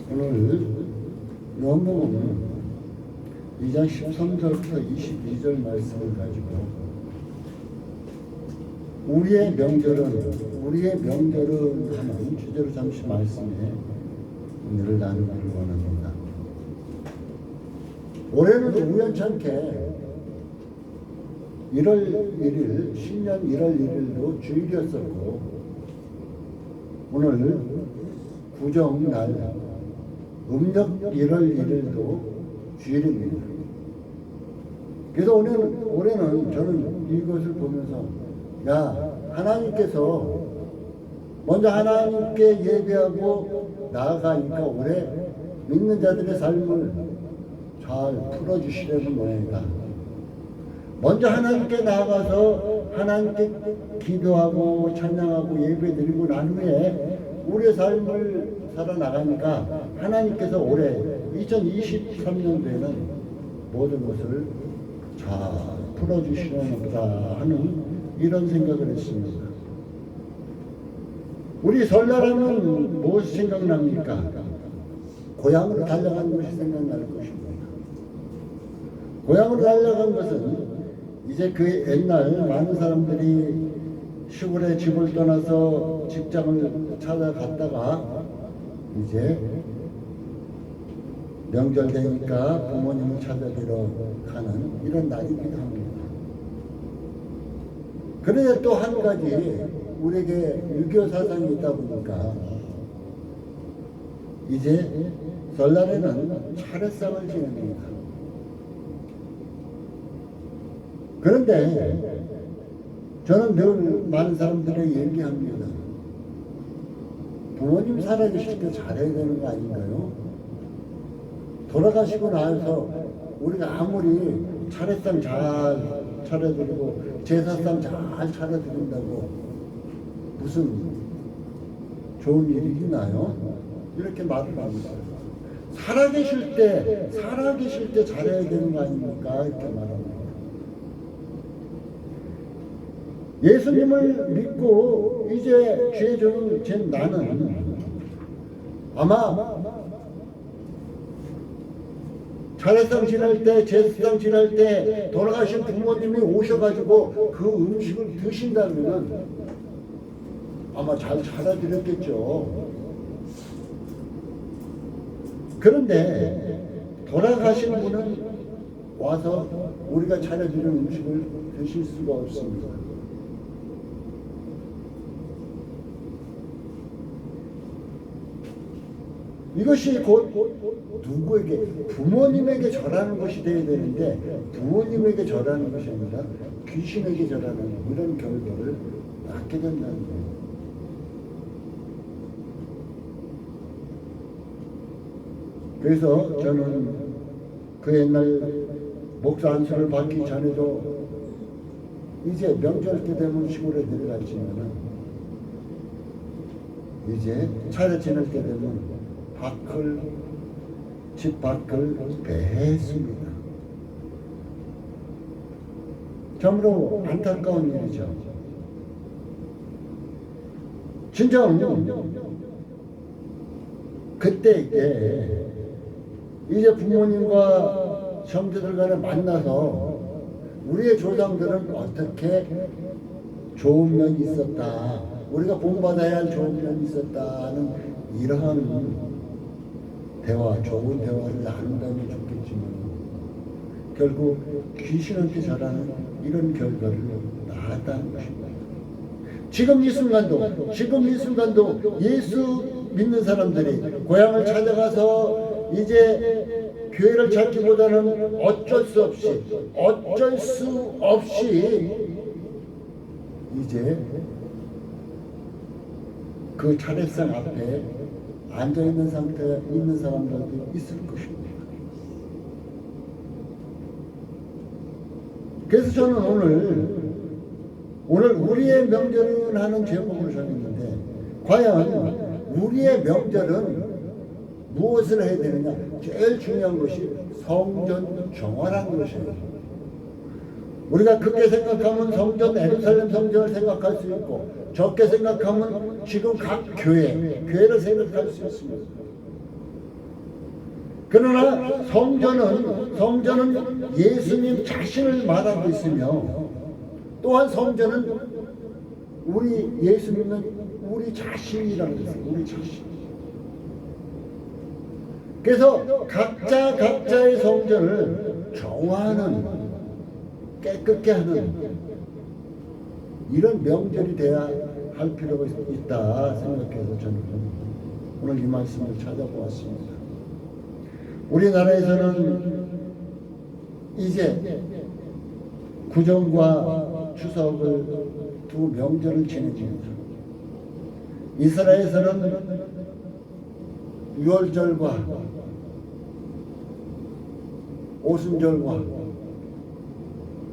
오늘 요한복음 2장 13절부터 22절 말씀을 가지고 우리의 명절은 하는 주제로 잠시 말씀에 오늘을 나누기를 원합니다. 올해는 우연찮게 1월 1일, 신년 1월 1일도 주일이었었고 오늘 구정날 음력 1월 1일도 주일입니다. 그래서 올해는 저는 이것을 보면서 하나님께서 먼저 하나님께 예배하고 나아가니까 올해 믿는 자들의 삶을 잘 풀어주시려는 모양이다. 먼저 하나님께 나아가서 하나님께 기도하고 찬양하고 예배드리고 난 후에 우리의 삶을 살아나가니까 하나님께서 올해 2023년도에는 모든 것을 잘 풀어주시려나 보다 하는 이런 생각을 했습니다. 우리 설날하면 무엇이 생각납니까? 고향으로 달려간 것이 생각날 것입니다. 고향으로 달려간 것은 이제 그 옛날 많은 사람들이 시골에 집을 떠나서 직장을 찾아갔다가 이제 명절 되니까 부모님을 찾아뵈러 가는 이런 날이기도 합니다. 그런데 또 한 가지 우리에게 유교 사상이 있다 보니까 이제 설날에는 차례상을 지냅니다. 그런데 저는 늘 많은 사람들에게 얘기합니다. 부모님 살아계실 때 잘해야 되는 거 아닌가요? 돌아가시고 나서 우리가 아무리 차례상 잘 차려드리고 제사상 잘 차려드린다고 무슨 좋은 일이 있나요? 이렇게 말을 합니다. 살아계실 때 잘해야 되는 거 아닙니까? 이렇게 말합니다. 예수님을 믿고 이제 죄 좀 진 나는 아마 차례상 지낼 때, 제사상 지낼 때 돌아가신 부모님이 오셔가지고 그 음식을 드신다면 아마 잘 차려드렸겠죠. 그런데 돌아가신 분은 와서 우리가 차려드린 음식을 드실 수가 없습니다. 이것이 곧 누구에게? 부모님에게 절하는 것이 되어야 되는데 부모님에게 절하는 것이 아니라 귀신에게 절하는 이런 결과를 낳게 된다는 거예요. 그래서 저는 그 옛날 목사 안수를 받기 전에도 이제 명절 때 되면 시골에 내려갔지만은 이제 차례 지낼 때 되면 집 밖을 배했습니다. 참으로 안타까운 일이죠. 진짜 그때 이제 부모님과 형제들 간에 만나서 우리의 조상들은 어떻게 좋은 면이 있었다, 우리가 본받아야 할 좋은 면이 있었다는 이러한 좋은 대화를 나눈다면 좋겠지만 결국 귀신한테 절하는 이런 결과를 낳았다는 것입니다. 지금 이 순간도 예수 믿는 사람들이 고향을 찾아가서 이제 교회를 찾기보다는 어쩔 수 없이 이제 그 차례상 앞에 앉아있는 상태에 있는 사람들도 있을 것입니다. 그래서 저는 오늘 우리의 명절은 하는 제목으로 정했는데 과연 우리의 명절은 무엇을 해야 되느냐? 제일 중요한 것이 성전 정화라는 것이에요. 우리가 크게 생각하면 성전, 예루살렘 성전을 생각할 수 있고 적게 생각하면 지금 각 교회를 생각할 수 있습니다. 그러나 성전은 예수님 자신을 말하고 있으며, 또한 성전은 우리 예수님은 우리 자신이라는 것이에요. 우리 자신. 그래서 각자의 성전을 정화하는, 깨끗게 하는 이런 명절이 돼야 할 필요가 있다 생각해서 저는 오늘 이 말씀을 찾아보았습니다. 우리나라에서는 이제 구정과 추석을 두 명절을 지냅니다. 이스라엘에서는 유월절과 오순절과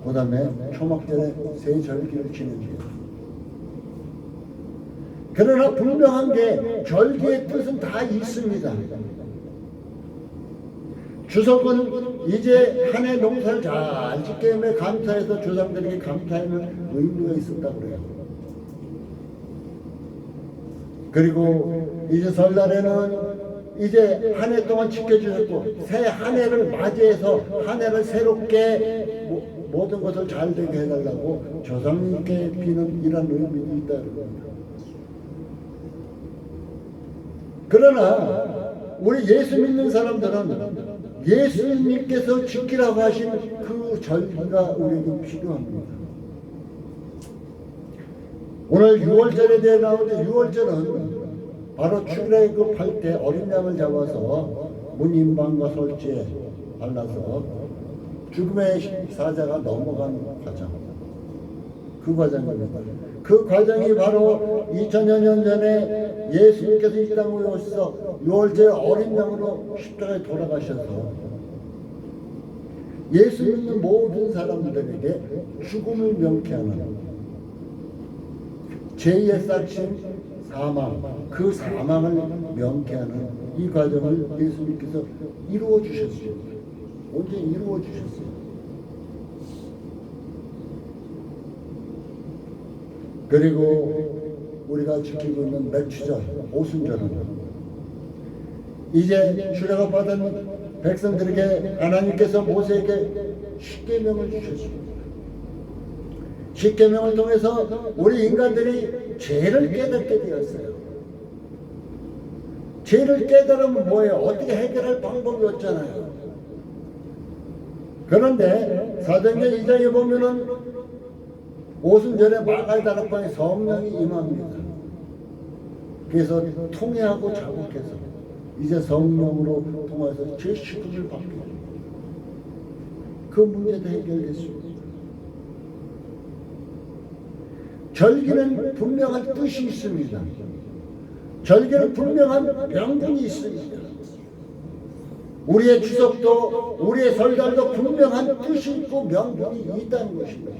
그 다음에 초막절에 세 절기를 지냅니다. 그러나 분명한 게 절기의 뜻은 다 있습니다. 추석은 이제 한 해 농사를 잘 짓게 됨에 감사해서 조상들에게 감사하는 의미가 있었다고 그래요. 그리고 이제 설날에는 이제 한 해 동안 지켜주셨고 새 한 해를 맞이해서 한 해를 새롭게 모든 것을 잘 되게 해달라고 조상님께 비는 이런 의미도 있다는 겁니다. 그러나 우리 예수 믿는 사람들은 예수님께서 지키라고 하신 그 절기가 우리에게 필요합니다. 오늘 6월절에 대해 나오는데 6월절은 바로 출애굽할 때 어린 양을 잡아서 문인방과 솔지에 발라서 죽음의 사자가 넘어가는 과정, 그 과정입니다. 그 과정이 바로 2000여 년 전에 예수님께서 이 땅에 오셔서 6월절 어린 양으로 십자가에 돌아가셔서 예수 믿는 모든 사람들에게 죽음을 명쾌하는 제2의 싹신 사망, 그 사망을 명쾌하는 이 과정을 예수님께서 이루어 주셨어요. 언제 이루어 주셨어요. 그리고 우리가 지키고 있는 맥추절, 오순절은 이제 출애굽 받은 백성들에게 하나님께서 모세에게 십계명을 주셨습니다. 십계명을 통해서 우리 인간들이 죄를 깨닫게 되었어요. 죄를 깨달으면 뭐예요? 어떻게 해결할 방법이 없잖아요. 그런데 사도행전 2장에 보면은 오순절에 마가의 다락방에 성령이 임합니다. 그래서 통회하고 자국해서 이제 성령으로 통해서 죄 씻음을 받게 됩니다. 그 문제도 해결됐습니다. 절기는 분명한 뜻이 있습니다. 절기는 분명한 명분이 있습니다. 우리의 추석도 우리의 설날도 분명한 뜻이 있고 명분이 있다는 것입니다.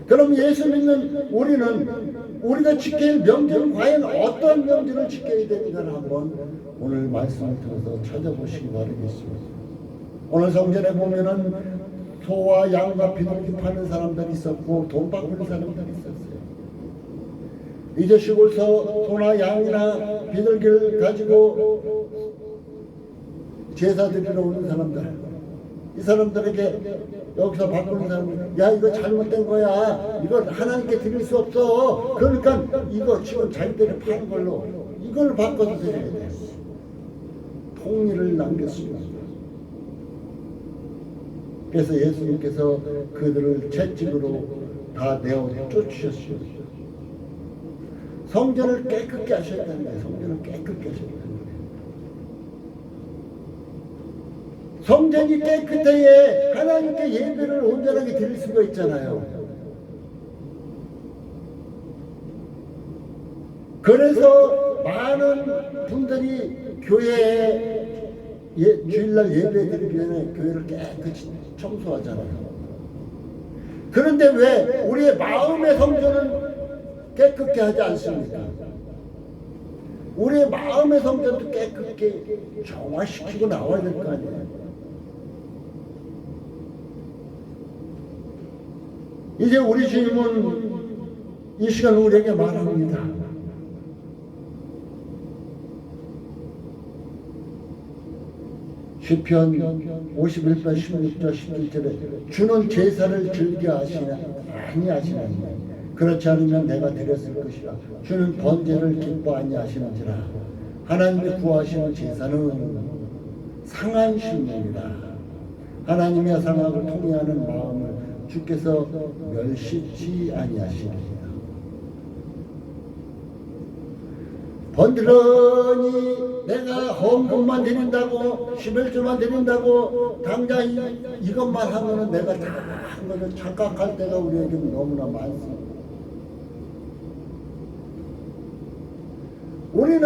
그럼 예수 믿는 우리는 우리가 지킬 명절은 과연 어떤 명절을 지켜야 되는가를 한번 오늘 말씀을 들어서 찾아보시기 바라겠습니다. 오늘 성전에 보면은 소와 양과 비둘기 파는 사람들이 있었고 돈 바꾸는 사람들이 있었어요. 이제 시골서 소나 양이나 비둘기를 가지고 제사 드리러 오는 사람들, 이 사람들에게 여기서 바꾸는 사람들, 야 이거 잘못된 거야, 이걸 하나님께 드릴 수 없어, 그러니까 이거 지금 자기들이 파는 걸로 이걸 바꿔서 드려야 돼. 통일을 남겼습니다. 그래서 예수님께서 그들을 채찍으로 다 내어 쫓으셨어요. 성전을 깨끗게 하셨다는 거예요. 성전을 깨끗게 하셨다는 거예요. 성전이 깨끗해야 하나님께 예배를 온전하게 드릴 수가 있잖아요. 그래서 많은 분들이 교회에 주일날 예배 드리기 전에 교회를 깨끗이 청소하잖아요. 그런데 왜 우리의 마음의 성전은 깨끗게 하지 않습니까? 우리의 마음의 성전도 깨끗게 정화시키고 나와야 될 거 아니에요. 이제 우리 주님은 이 시간 우리에게 말합니다. 시편 51편 16절 17절에 주는 제사를 즐겨 하시나 아니 하시나니 그렇지 않으면 내가 드렸을 것이라. 주는 번제를 기뻐 아니하시는지라. 하나님이 구하시는 제사는 상한 심령이라. 하나님의 상함을 통해하는 마음을 주께서 멸시치 아니하시리라. 번드러니 내가 헌금만 드린다고 11조만 드린다고 당장 이것만 하면은 내가 다 한 것을 착각할 때가 우리에게 너무나 많습니다. 우리는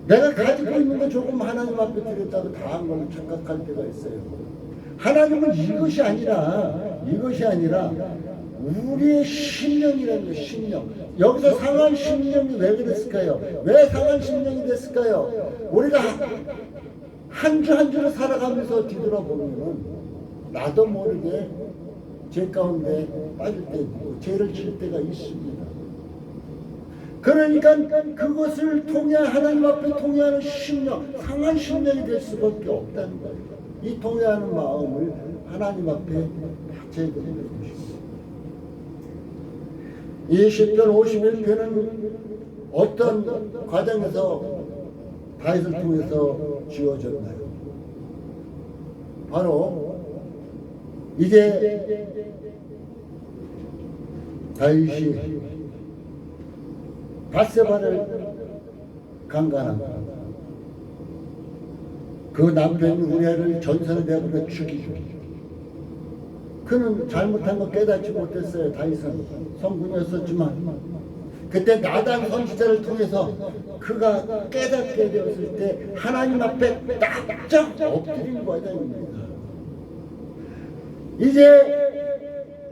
내가 가지고 있는 거 조금 하나님 앞에 드렸다고 다 한 걸 착각할 때가 있어요. 하나님은 이것이 아니라 우리의 심령이라는 거예요. 심령. 여기서 상한 심령이 왜 그랬을까요? 왜 상한 심령이 됐을까요? 우리가 한 주 한 주를 살아가면서 뒤돌아보면 나도 모르게 죄 가운데 빠질 때 있고 죄를 질 때가 있습니다. 그러니까 그것을 통해 하나님 앞에 통해하는 심령, 상한 심령이 될 수밖에 없다는 거예요. 이 통해하는 마음을 하나님 앞에 바쳐야 되는 것입니다. 이 시편 51편은 어떤 과정에서 다윗을 통해서 지어졌나요? 바로 이제 다윗이 밧세바를 강간한 그 남편이 우리아를 전선에 내버려 죽이죠. 그는 잘못한 거 깨닫지 못했어요. 다윗은 성군이었었지만 그때 나단 선지자를 통해서 그가 깨닫게 되었을 때 하나님 앞에 납작 엎드린 과정입니다. 이제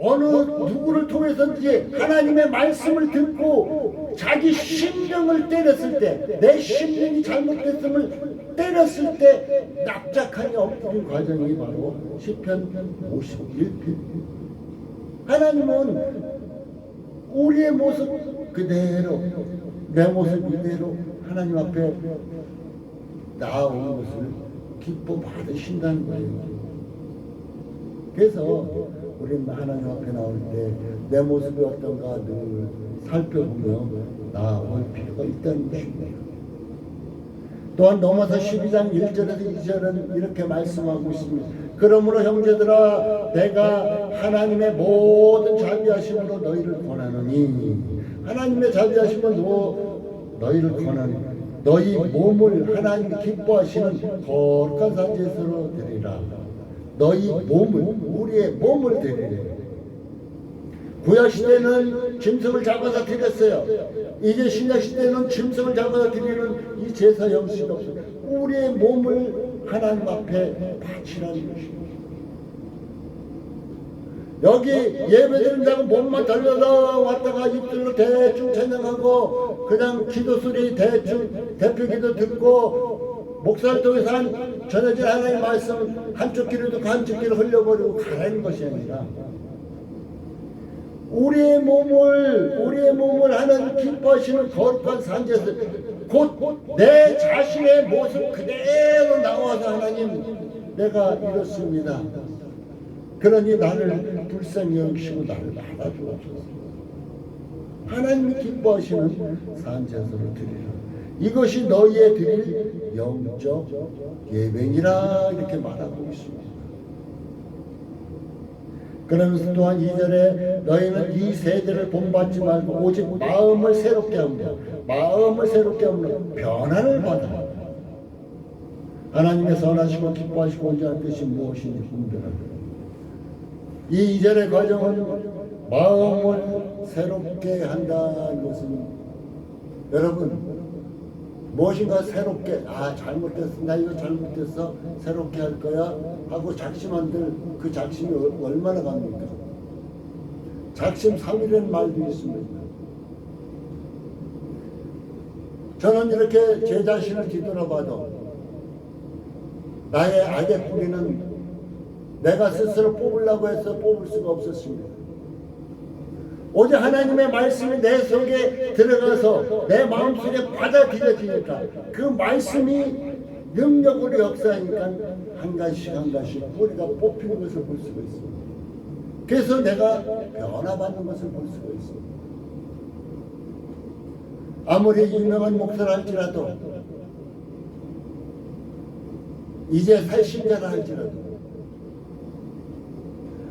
어느 누구를 통해서든지 하나님의 말씀을 듣고 자기 심령을 때렸을 때, 내 심령이 잘못됐음을 때렸을 때 납작하게 엎드린 과정이 바로 시편 51편. 하나님은 우리의 모습 그대로, 내 모습 이대로 하나님 앞에 나아온 것을 기뻐 받으신다는 거예요. 그래서 우리는 하나님 앞에 나올 때 내 모습이 어떤가 늘 살펴보며 나아올 필요가 있다는 것입니다. 또한 넘어서 12장 1절에서 2절은 이렇게 말씀하고 있습니다. 그러므로 형제들아 내가 하나님의 모든 자비하심으로 너희를 권하노니, 하나님의 자비하심은 너희를 권하니 너희 몸을 하나님이 기뻐하시는 거룩한 산제사로 드리라. 너희 몸을, 우리의 몸을 드리래. 구약시대는 짐승을 잡아서 드렸어요. 이제 신약시대는 짐승을 잡아서 드리는 이 제사 형식이 없어요. 우리의 몸을 하나님 앞에 바치라는 것입니다. 여기 예배드린다고 몸만 달려서 왔다가 입술로 대충 찬양하고 그냥 기도소리 대충 대표기도 듣고 목사를 통해서 전해진 하나님의 말씀 한쪽 귀를 듣고 한쪽 귀를 흘려버리고 가라는 것이 아니라 우리의 몸을 하나님 기뻐하시는 거룩한 산제사, 곧 내 자신의 모습 그대로 나와서 하나님 내가 이렇습니다. 그러니 나를 불쌍히 여기시고 나를 받아주옵소서. 하나님이 기뻐하시는 산제사로 드리라. 이것이 너희의 드릴 영적 예배니라 이렇게 말하고 있습니다. 그러면서 또한 2절에 너희는 이 세대를 본받지 말고 오직 마음을 새롭게 하며 변화를 받아 하나님의 선하시고 기뻐하시고 온전한 뜻이 무엇인지 분별하라. 이 2절의 과정은 마음을 새롭게 한다는 것은 여러분 무엇인가 새롭게 잘못됐어, 나 이거 잘못됐어, 새롭게 할 거야 하고 작심한들 그 작심이 얼마나 갑니까? 작심 3일이라는 말도 있습니다. 저는 이렇게 제 자신을 뒤돌아봐도 나의 악의 뿌리는 내가 스스로 뽑으려고 해서 뽑을 수가 없었습니다. 오직 하나님의 말씀이 내 속에 들어가서 내 마음속에 받아들여지니까 그 말씀이 능력으로 역사하니까 한 가지씩 한 가지씩 우리가 뽑히는 것을 볼 수가 있습니다. 그래서 내가 변화받는 것을 볼 수가 있습니다. 아무리 유명한 목사라 할지라도 이제 새 신자라 할지라도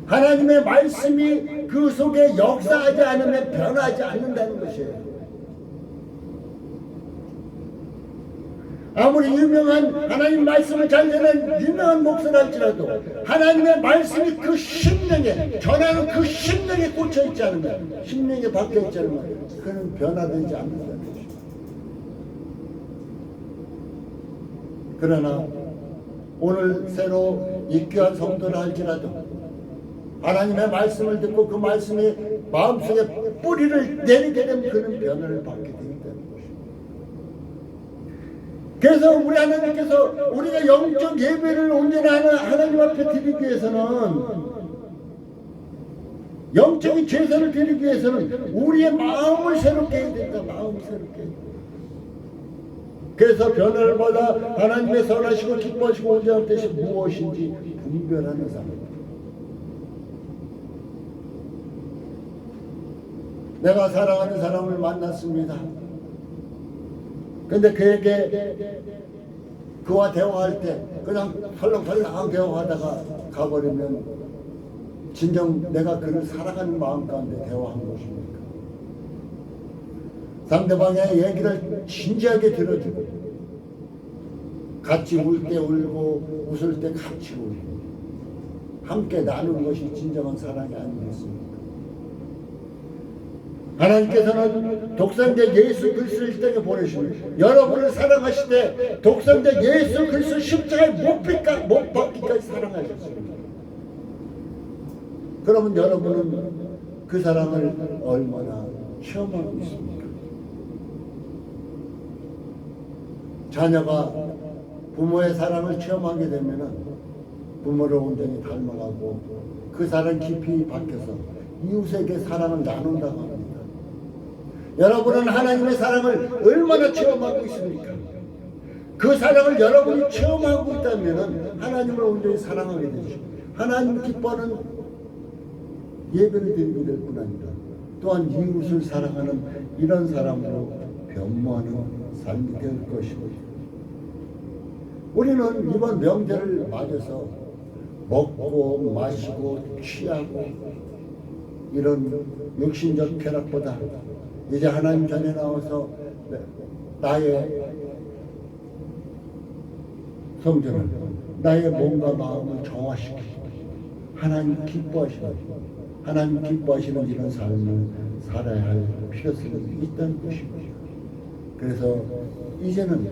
하나님의 말씀이 그 속에 역사하지 않으면 변하지 않는다는 것이에요. 아무리 유명한 하나님 말씀을 잘 듣는 유명한 목사라 할지라도 하나님의 말씀이 그 심령에 전하는 그 심령에 꽂혀 있지 않으면 심령에 박혀 있지 않으면 그는 변화되지 않는다는 것입니다. 그러나 오늘 새로 입교한 성도라 할지라도 하나님의 말씀을 듣고 그 말씀이 마음속에 뿌리를 내리게 되면 그는 변화를 받게 되겠다는 것입니다. 그래서 우리 하나님께서 우리가 영적 예배를 온전히 하나님 앞에 드리기 위해서는 영적인 제사를 드리기 위해서는 우리의 마음을 새롭게 해야 된다. 마음을 새롭게 해야 된다. 그래서 변화를 받아 하나님의 선하시고 기뻐하시고 온전한 뜻이 무엇인지 분별하는 사람. 내가 사랑하는 사람을 만났습니다. 근데 그에게 그와 대화할 때 그냥 설렁설렁 대화하다가 가버리면 진정 내가 그를 사랑하는 마음 가운데 대화한 것입니까? 상대방의 얘기를 진지하게 들어주고 같이 울 때 울고 웃을 때 같이 울고 함께 나누는 것이 진정한 사랑이 아니겠습니까? 하나님께서는 독생자 예수 그리스도를 이 땅에 보내시고 여러분을 사랑하실 때 독생자 예수 그리스도 십자가에 못 박기까지 사랑하셨습니다. 그러면 여러분은 그 사랑을 얼마나 체험하고 있습니까? 자녀가 부모의 사랑을 체험하게 되면 부모를 온전히 닮아가고 그 사랑 깊이 박혀서 이웃에게 사랑을 나눈다고 합니다. 여러분은 하나님의 사랑을 얼마나 체험하고 있습니까? 그 사랑을 여러분이 체험하고 있다면 하나님을 온전히 사랑하게 되시고 하나님 기뻐하는 예배를 드리게 될 뿐 아니라 또한 이웃을 사랑하는 이런 사람으로 변모하는 삶이 될 것입니다. 우리는 이번 명절을 맞아서 먹고 마시고 취하고 이런 육신적 쾌락보다 이제 하나님 전에 나와서 나의 성전을 나의 몸과 마음을 정화시키고 하나님 기뻐하시는 이런 삶을 살아야 할 필요성이 있다는 것입니다. 그래서 이제는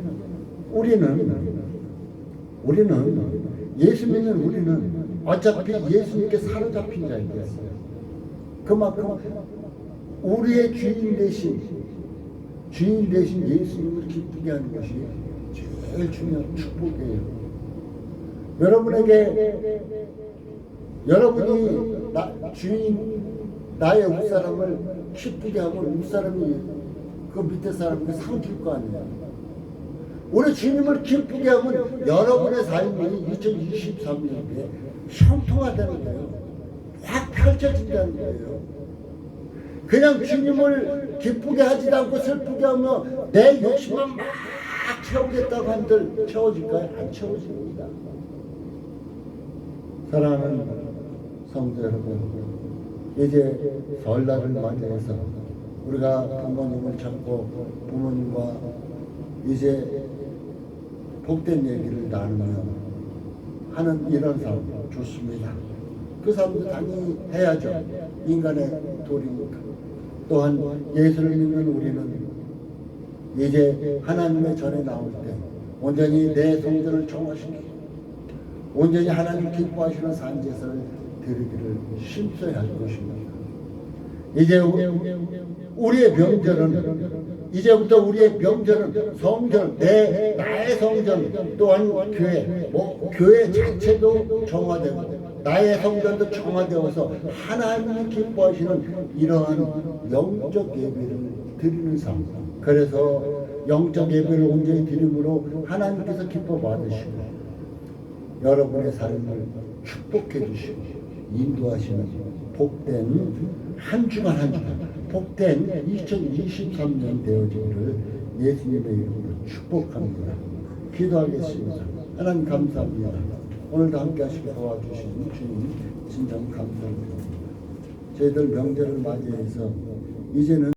우리는 예수 믿는 우리는 어차피 예수님께 사로잡힌 자이겠어요. 그만큼 우리의 주인 대신 예수님을 기쁘게 하는 것이 제일 중요한 축복이에요. 여러분이 나의 웃사람을 기쁘게 하면 웃사람이 그 밑에 사람에게 삼킬 거 아니에요. 우리 주님을 기쁘게 하면 여러분의 삶이 2023년에 형통하다는 거예요. 확 펼쳐진다는 거예요. 그냥 주님을 기쁘게 하지 않고 슬프게 하며 내 욕심만 막 채우겠다고 한들 채워질까요? 안 채워집니다. 사랑하는 성도 여러분, 이제 설날을 맞이해서 우리가 부모님을 찾고 부모님과 이제 복된 얘기를 나누며 하는 이런 삶 좋습니다. 그 삶도 당연히 해야죠. 인간의 도리니까. 또한 예수를 믿는 우리는 이제 하나님의 전에 나올 때 온전히 내 성전을 정화시키고 온전히 하나님 기뻐하시는 산제사를 드리기를 힘써야 할 것입니다. 이제 우리의 명절은 이제부터 우리의 명절은 성전, 나의 성전 또한 교회, 교회 자체도 정화되고 나의 성전도 정화되어서 하나님이 기뻐하시는 이러한 영적 예배를 드리는 삶. 그래서 영적 예배를 온전히 드림으로 하나님께서 기뻐 받으시고 여러분의 삶을 축복해 주시고 인도하시는 복된 한 주간 한 주간 복된 2023년 되어지기를 예수님의 이름으로 축복합니다. 기도하겠습니다. 하나님 감사합니다. 오늘도 함께 하시게 도와주신 주님 진정 감사합니다. 저희들 명절을 맞이해서 이제는